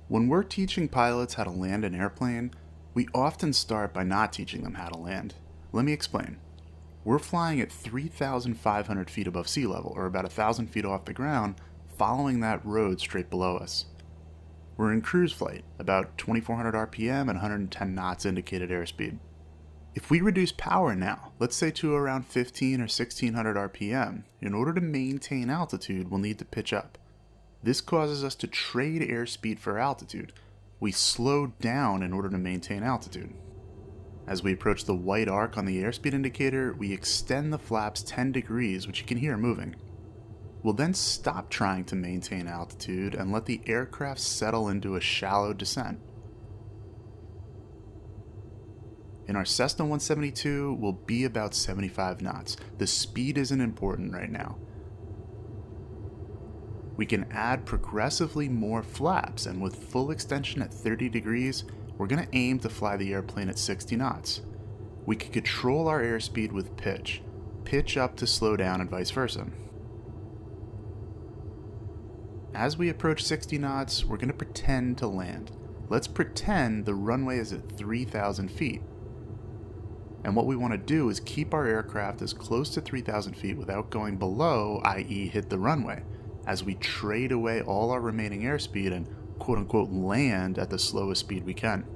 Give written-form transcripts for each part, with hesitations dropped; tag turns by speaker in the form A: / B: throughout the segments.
A: When we're teaching pilots how to land an airplane, we often start by not teaching them how to land. Let me explain. We're flying at 3,500 feet above sea level, or about 1,000 feet off the ground, following that road straight below us. We're in cruise flight, about 2,400 RPM and 110 knots indicated airspeed. If we reduce power now, let's say to around 15 or 1,600 RPM, in order to maintain altitude, we'll need to pitch up. This causes us to trade airspeed for altitude. We slow down in order to maintain altitude. As we approach the white arc on the airspeed indicator, we extend the flaps 10 degrees, which you can hear moving. We'll then stop trying to maintain altitude and let the aircraft settle into a shallow descent. In our Cessna 172, we'll be about 75 knots. The speed isn't important right now. We can add progressively more flaps, and with full extension at 30 degrees, we're going to aim to fly the airplane at 60 knots. We can control our airspeed with pitch up to slow down and vice versa. As we approach 60 knots, we're going to pretend to land. Let's pretend the runway is at 3,000 feet. And what we want to do is keep our aircraft as close to 3,000 feet without going below, i.e. hit the runway, as we trade away all our remaining airspeed and quote-unquote land at the slowest speed we can.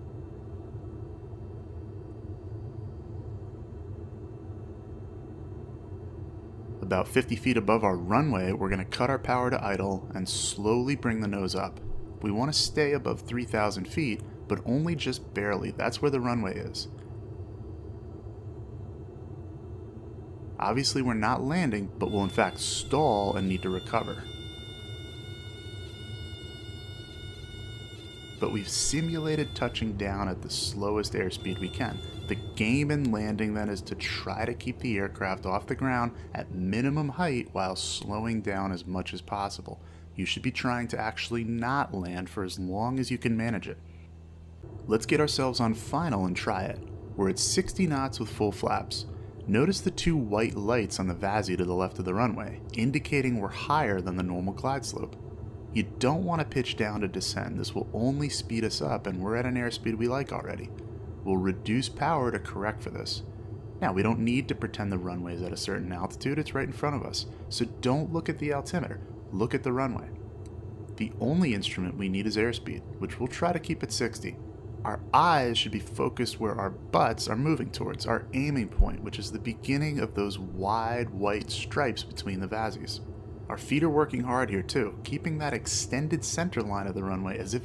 A: About 50 feet above our runway, we're going to cut our power to idle and slowly bring the nose up. We want to stay above 3,000 feet, but only just barely. That's where the runway is. Obviously we're not landing, but will in fact stall and need to recover. But we've simulated touching down at the slowest airspeed we can. The game in landing then is to try to keep the aircraft off the ground at minimum height while slowing down as much as possible. You should be trying to actually not land for as long as you can manage it. Let's get ourselves on final and try it. We're at 60 knots with full flaps. Notice the two white lights on the VASI to the left of the runway, indicating we're higher than the normal glide slope. You don't want to pitch down to descend. This will only speed us up, and we're at an airspeed we like already. We'll reduce power to correct for this. Now, we don't need to pretend the runway is at a certain altitude. It's right in front of us. So don't look at the altimeter. Look at the runway. The only instrument we need is airspeed, which we'll try to keep at 60. Our eyes should be focused where our butts are moving towards, our aiming point, which is the beginning of those wide white stripes between the VASIs. Our feet are working hard here too, keeping that extended center line of the runway as if